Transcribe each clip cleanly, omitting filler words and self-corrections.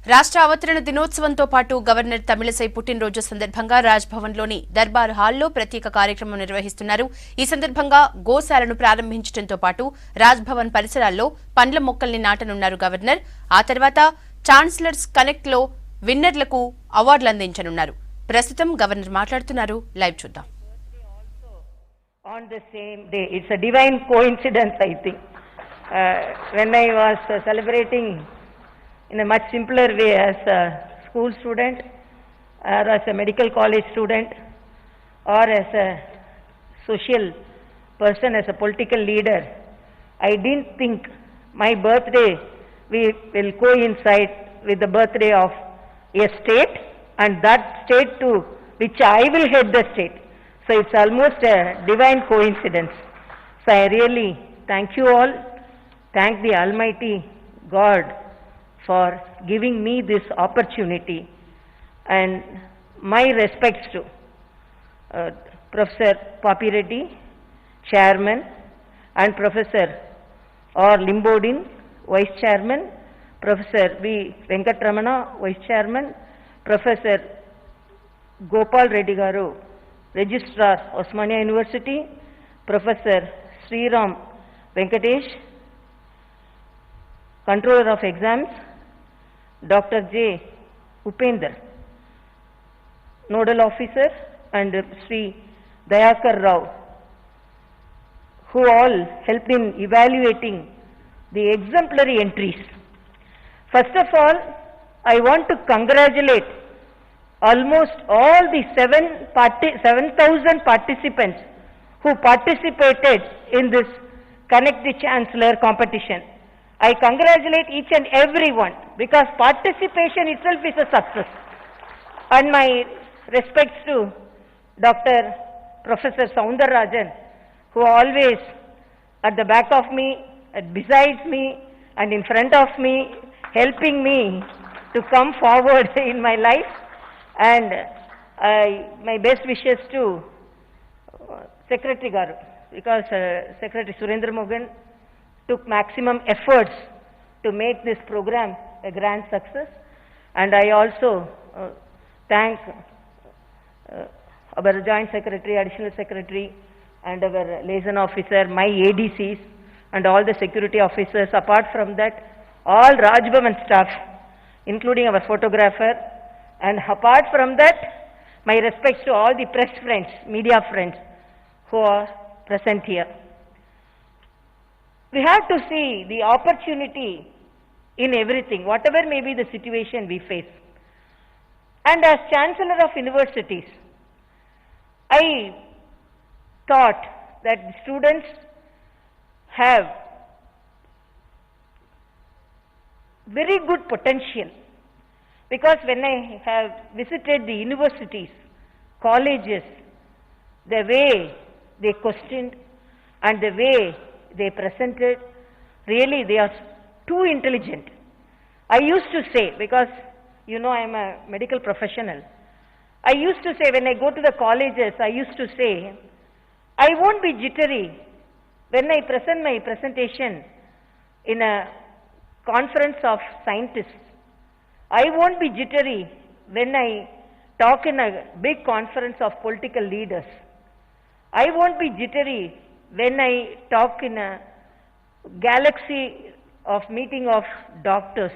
రాష్ట్ర అవతరణ దినోత్సవంతో పాటు గవర్నర్ తమిళసై పుట్టినరోజు సందర్భంగా రాజ్భవన్లోని దర్బార్ హాల్లో ప్రత్యేక కార్యక్రమం నిర్వహిస్తున్నారు. ఈ సందర్భంగా గోశాలను ప్రారంభించడంతో పాటు రాజ్భవన్ పరిసరాల్లో పండ్ల మొక్కల్ని నాటనున్నారు గవర్నర్. ఆ తర్వాత ఛాన్సలర్స్ కనెక్ట్ లో విన్నర్లకు అవార్డులు అందించనున్నారు. ప్రస్తుతం గవర్నర్ మాట్లాడుతున్నారు. లైవ్ చూద్దాం. On the same day, it's a divine coincidence, I think. When I was celebrating in a much simpler way as a school student or as a medical college student or as a social person, as a political leader, I didn't think my birthday will coincide with the birthday of a state, and that state to which I will head the state. So it's almost a divine coincidence. So I really thank you all, thank the Almighty God for giving me this opportunity, and my respects to Professor Papi Reddy, Chairman, and Professor R. Limbodin, Vice Chairman, Professor V. Venkatramana, Vice Chairman, Professor Gopal Reddy Garu, Registrar, Osmania University, Professor Sriram Venkatesh, Controller of Exams, Dr. J. Upender, Nodal Officer, and Sri Dayakar Rao, who all helped in evaluating the exemplary entries. First of all, I want to congratulate almost all the 7,000 participants who participated in this Connect the Chancellor competition. I congratulate each and every one, because participation itself is a success. And my respects to Dr. Professor Soundararajan, who always at the back of me, besides me, and in front of me, helping me to come forward in my life. And my best wishes to Secretary Garu, because Secretary Surendra Mogan took maximum efforts to make this program a grand success. And I also thank our Joint Secretary, Additional Secretary, and our liaison officer, my ADCs, and all the security officers. Apart from that, all Rajbhavan staff, including our photographer. And apart from that, my respects to all the press friends, media friends who are present here. We have to see the opportunity in everything, whatever may be the situation we face. And as Chancellor of Universities, I thought that students have very good potential, because when I have visited the universities, colleges, the way they questioned and the way they presented, really they are too intelligent. I used to say, because you know I am a medical professional, I used to say when I go to the colleges, I used to say, I won't be jittery when I present my presentation in a conference of scientists. I won't be jittery when I talk in a big conference of political leaders. I won't be jittery when I talk in a galaxy of meeting of doctors.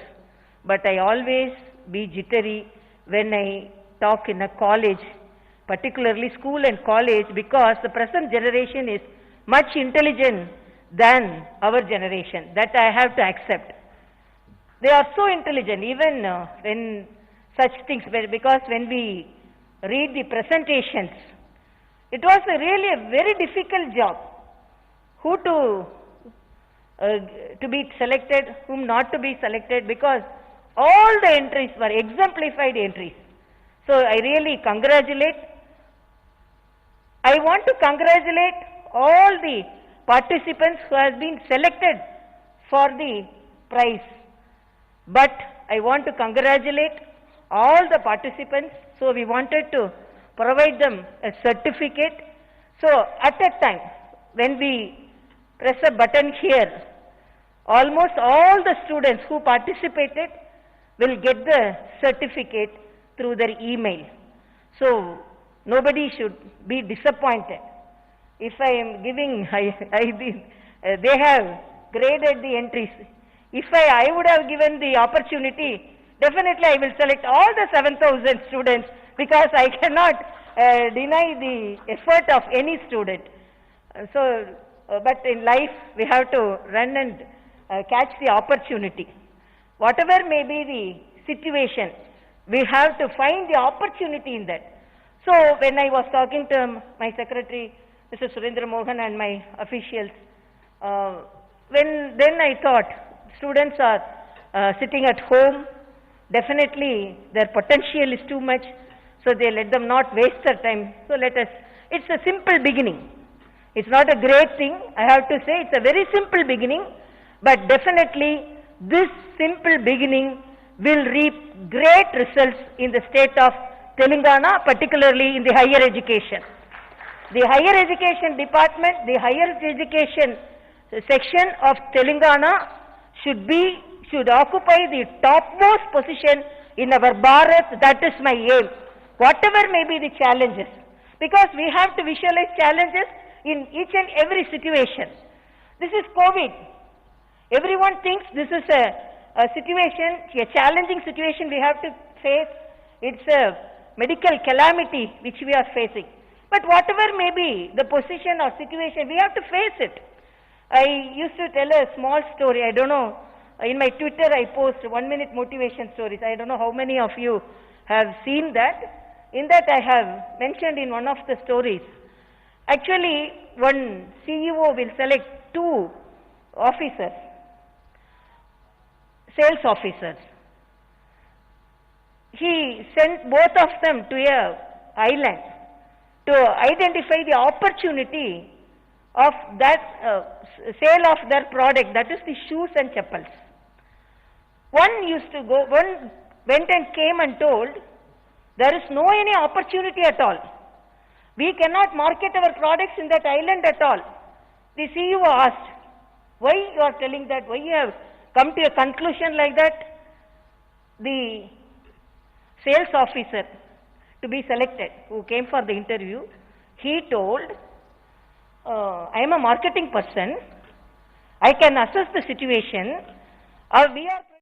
But I always be jittery when I talk in a college, particularly school and college, because the present generation is much intelligent than our generation. That I have to accept. They are so intelligent, even when such things, because when we read the presentations, it was really a very difficult job. Who to be selected, whom not to be selected, because all the entries were exemplified entries. So I really congratulate. I want to congratulate all the participants who have been selected for the prize. But I want to congratulate all the participants. So we wanted to provide them a certificate. So at that time, when we press a button here, almost all the students who participated, will get the certificate through their email. So nobody should be disappointed. If I am giving, they have graded the entries. If I would have given the opportunity, definitely I will select all the 7,000 students, because I cannot deny the effort of any student. But in life we have to run and catch the opportunity. Whatever may be the situation, we have to find the opportunity in that. So when I was talking to my secretary, Mr. Surendra Mohan, and my officials, then I thought, students are sitting at home, definitely their potential is too much, so let them not waste their time. So it's a simple beginning. It's not a great thing, I have to say, it's a very simple beginning, but definitely this simple beginning will reap great results in the state of Telangana, particularly in the higher education. The higher education department, the higher education section of Telangana should occupy the topmost position in our Bharat. That is my aim, whatever may be the challenges, because we have to visualize challenges in each and every situation. This is COVID. Everyone thinks this is a situation, a challenging situation we have to face. It's a medical calamity which we are facing. But whatever may be the position or situation, we have to face it. I used to tell a small story. I don't know, in my Twitter I post 1-minute motivation stories. I don't know how many of you have seen that. In that I have mentioned in one of the stories, actually one CEO will select 2 officers, sales officers. He sent both of them to an island to identify the opportunity of that sale of their product, that is the shoes and chappals. One went and came and told, there is no any opportunity at all. We cannot market our products in that island at all. The CEO asked, why you are telling that? Why you have come to a conclusion like that? The sales officer to be selected, who came for the interview, he told, I am a marketing person, I can assess the situation, we are